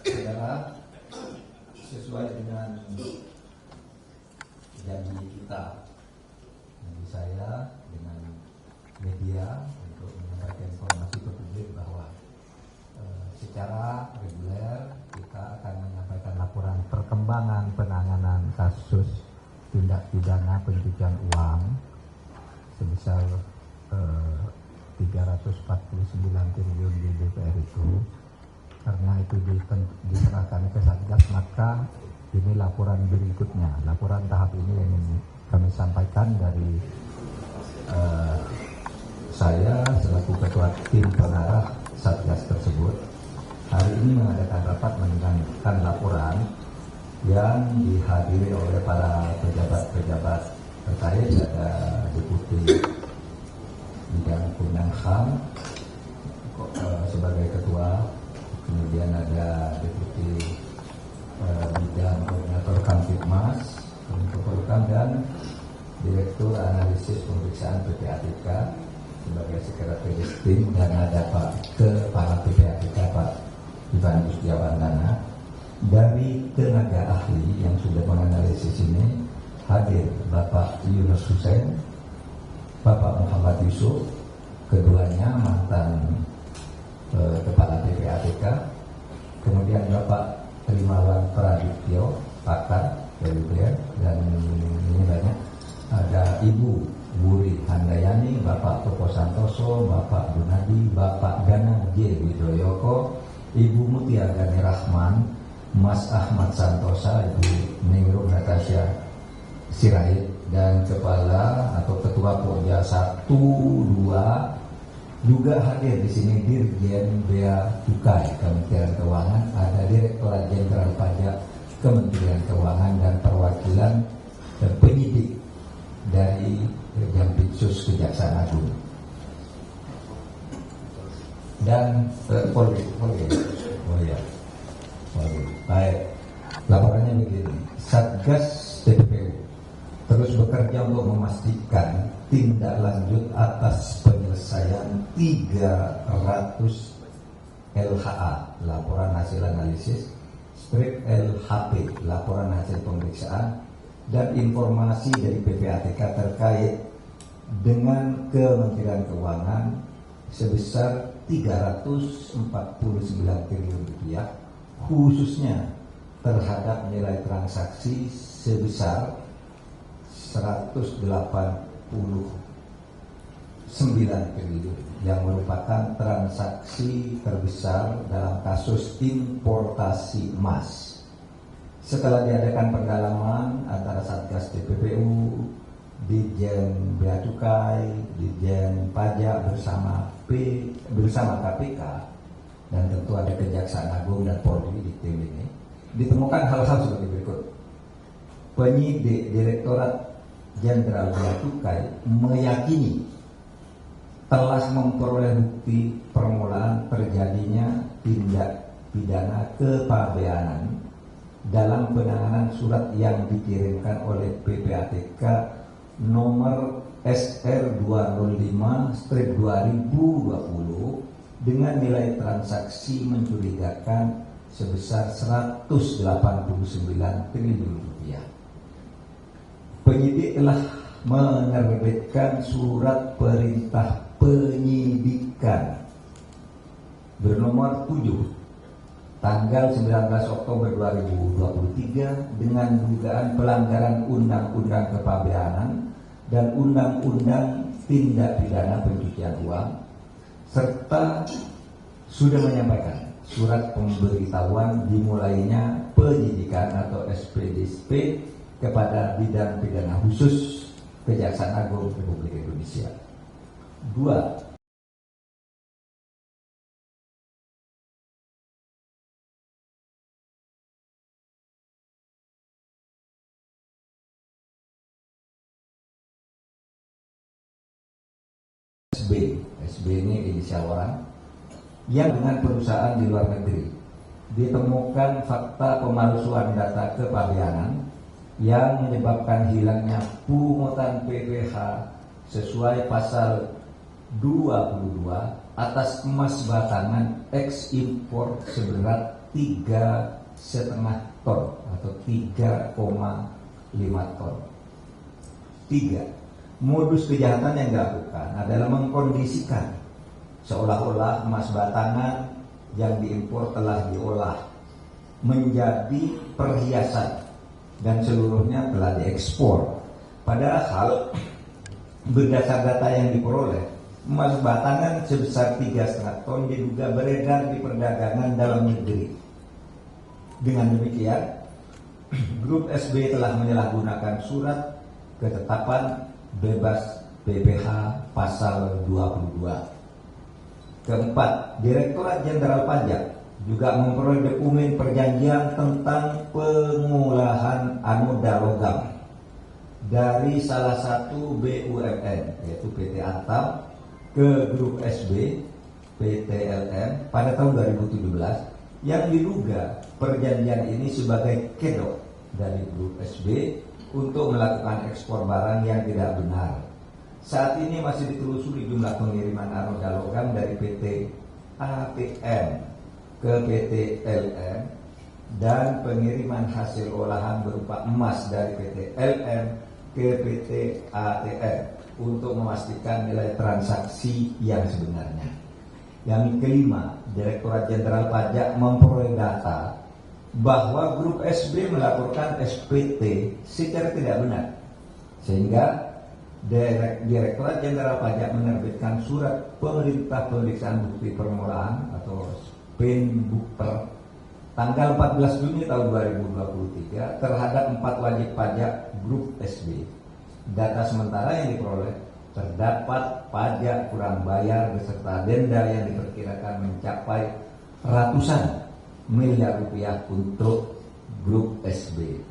Saudara, sesuai dengan janji kita, janji saya dengan media untuk menyampaikan informasi ke publik bahwa secara reguler kita akan menyampaikan laporan perkembangan penanganan kasus tindak pidana pencucian uang sebesar 349 triliun di DPR itu. Karena itu diserahkan ke Satgas, maka ini laporan berikutnya, laporan tahap ini yang kami sampaikan dari saya selaku ketua tim pengarah Satgas tersebut. Hari ini mengadakan rapat mendengarkan laporan yang dihadiri oleh para pejabat-pejabat terkait. Ada Deputi Bidang Undang HAM sebagai ketua, kemudian ada Deputi Bidang Koordinator Kamtibmas, Kemenko dan Direktur Analisis Pemeriksaan PPATK sebagai Sekretaris Tim, dan ada Pak Kepala PPATK Pak Ivan Yustiawandana. Dari tenaga ahli yang sudah menganalisis ini hadir Bapak Yunus Hussein, Bapak Muhammad Yusuf, keduanya mantan Kepala PPATK, kemudian Bapak Trimawan Pradityo, pakar dari BER, dan ini banyak, ada Ibu Wuri Handayani, Bapak Toko Santoso, Bapak Dunadi, Bapak Gana J. Widoyoko, Ibu Mutia Gani Rahman, Mas Ahmad Santosa, Ibu Ningrum Natasha Sirait, dan Kepala atau Ketua Pokja 1, 2 juga hadir di sini Dirjen Bea Cukai Kementerian Keuangan, ada Direktorat Jenderal Pajak Kementerian Keuangan, dan perwakilan penyidik dari Jampitsus Kejaksaan Agung dan Polri. Baik, laporannya begini. Satgas TPPU terus bekerja untuk memastikan tindak lanjut atas penyelesaian 300 LHA, laporan hasil analisis, strip LHP, laporan hasil pemeriksaan, dan informasi dari PPATK terkait dengan Kementerian Keuangan sebesar 349 triliun rupiah, khususnya terhadap nilai transaksi sebesar 189 triliun yang merupakan transaksi terbesar dalam kasus importasi emas. Setelah diadakan pendalaman antara Satgas TPPU, Ditjen Bea Cukai, Ditjen Pajak bersama KPK, dan tentu ada Kejaksaan Agung dan Polri di tim ini, ditemukan hal-hal seperti berikut. Penyidik Direktorat Jenderal Bea Cukai meyakini telah memperoleh bukti permulaan terjadinya tindak pidana kepabeanan dalam penanganan surat yang dikirimkan oleh PPATK nomor SR 205/2020 dengan nilai transaksi mencurigakan sebesar 189 triliun rupiah. Penyidik telah menerbitkan surat perintah penyidikan bernomor 7 tanggal 19 Oktober 2023 dengan dugaan pelanggaran Undang-Undang Kepabeanan dan Undang-Undang Tindak Pidana Pencucian Uang, serta sudah menyampaikan surat pemberitahuan dimulainya penyidikan atau SPDSP kepada Bidang Pidana Khusus Kejaksaan Agung Republik Indonesia. 2. SB ini inisial orang yang dengan perusahaan di luar negeri ditemukan fakta pemalsuan data kepabeanan yang menyebabkan hilangnya pungutan PPh sesuai pasal 22 atas emas batangan ekspor seberat 3,5 ton atau 3,5 ton. 3. Modus kejahatan yang dilakukan adalah mengkondisikan seolah-olah emas batangan yang diimpor telah diolah menjadi perhiasan dan seluruhnya telah diekspor. Padahal berdasar data yang diperoleh, emas batangan sebesar 3,5 ton diduga beredar di perdagangan dalam negeri. Dengan demikian, Grup SB telah menyalahgunakan surat ketetapan bebas PPh pasal 22. Keempat, Direktorat Jenderal Pajak juga memperoleh dokumen perjanjian tentang pengolahan anoda logam dari salah satu BUMN yaitu PT Antam ke Grup SB PT LM pada tahun 2017 yang diduga perjanjian ini sebagai kedok dari Grup SB untuk melakukan ekspor barang yang tidak benar. Saat ini masih ditelusuri jumlah pengiriman anoda logam dari PT APM ke PT LM dan pengiriman hasil olahan berupa emas dari PT LM ke PT ATM untuk memastikan nilai transaksi yang sebenarnya. Yang kelima, Direktorat Jenderal Pajak memperoleh data bahwa Grup SB melaporkan SPT secara tidak benar, sehingga Direktorat Jenderal Pajak menerbitkan surat pemerintah pemeriksaan bukti permulaan atau SPINBUKPER tanggal 14 Juni tahun 2023 terhadap 4 wajib pajak Grup SB. Data sementara yang diperoleh terdapat pajak kurang bayar beserta denda yang diperkirakan mencapai ratusan miliar rupiah untuk Grup SB.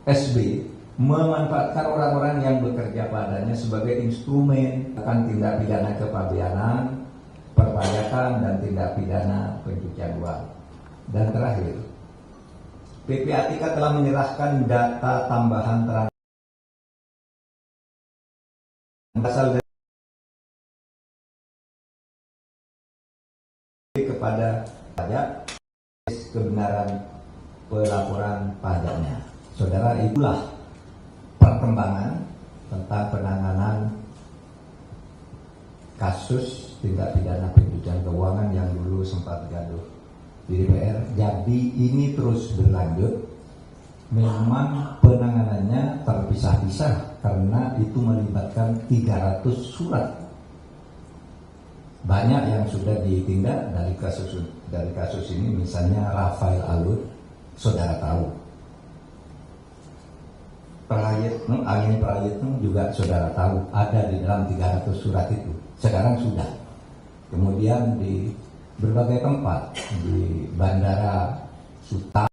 SB memanfaatkan orang-orang yang bekerja padanya sebagai instrumen akan tindak pidana kepabeanan, perpajakan, dan tindak pidana pencucian uang. Dan terakhir, PPATK telah menyerahkan data tambahan berasal dari kepada pajak kebenaran pelaporan pajaknya. Saudara, itulah perkembangan tentang penanganan kasus tindak pidana pencucian keuangan yang dulu sempat gaduh di DPR. Jadi ini terus berlanjut. Memang penanganannya terpisah-pisah karena itu melibatkan 300 surat. Banyak yang sudah ditindak dari kasus ini, misalnya Rafael Alun, saudara tahu. Angin Prayitno juga saudara tahu ada di dalam 300 surat itu. Sekarang sudah. Kemudian di berbagai tempat, di Bandara Suta,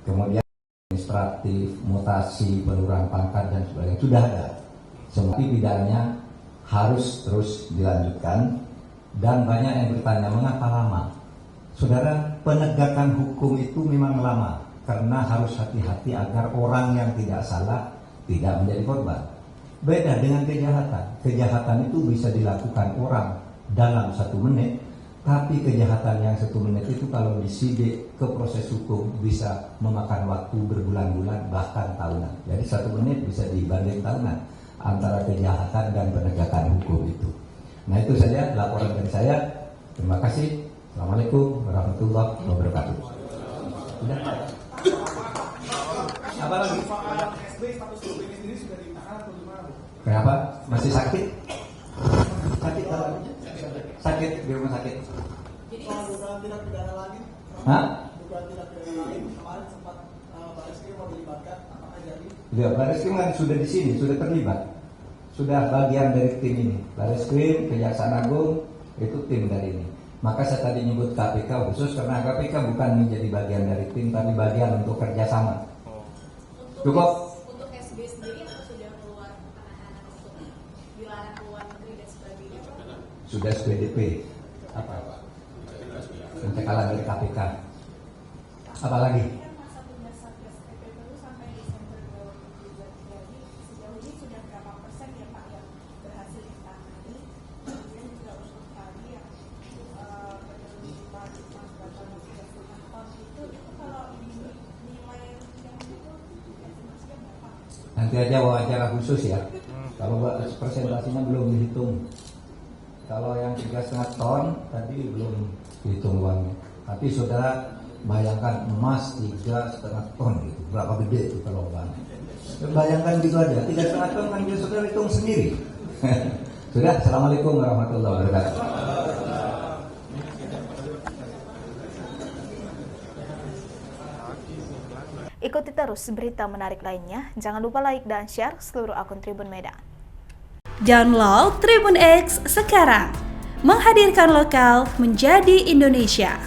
kemudian administratif, mutasi, penurunan pangkat dan sebagainya sudah ada. Semua pidananya harus terus dilanjutkan dan banyak yang bertanya mengapa lama. Saudara, penegakan hukum itu memang lama karena harus hati-hati agar orang yang tidak salah tidak menjadi korban. Beda dengan kejahatan. Kejahatan itu bisa dilakukan orang dalam 1 menit, tapi kejahatan yang 1 menit itu kalau disidik ke proses hukum bisa memakan waktu berbulan-bulan bahkan tahunan. Jadi 1 menit bisa dibanding tahunan antara kejahatan dan penegakan hukum itu. Nah, itu saja laporan dari saya. Terima kasih. Assalamualaikum warahmatullahi wabarakatuh. Sudah? Apa lagi? Kenapa? Masih sakit? Sakit apa? Sakit di rumah sakit. Bukan tidak pidana lagi. Hah? Bukan tidak pidana lain. Kemarin sempat Bareskrim mau dilibatkan. Apakah jadi? Ya, Bareskrim kan sudah di sini, sudah terlibat. Sudah bagian dari tim ini. Bareskrim, Kejaksaan Agung itu tim dari ini. Maka saya tadi nyebut KPK khusus karena KPK bukan menjadi bagian dari tim, tapi bagian untuk kerjasama. Cukup. Untuk SB sendiri apa sudah keluar penahanan untuk dilarang keluar negeri dan sebagainya? Sudah SPDP. Apa? Pencekalan dari KPK. Apa lagi? Nanti aja wawancara khusus ya. Kalau presentasinya belum dihitung. Kalau yang 3,5 ton tadi belum dihitung uangnya. Tapi saudara bayangkan emas 3,5 ton gitu. Berapa gede itu kalau bang? Bayangkan gitu aja. 3,5 ton kan bisa saudara hitung sendiri. Sudah. Assalamualaikum warahmatullahi wabarakatuh. Ikuti terus berita menarik lainnya. Jangan lupa like dan share seluruh akun Tribun Medan. Download Tribun X sekarang. Menghadirkan lokal menjadi Indonesia.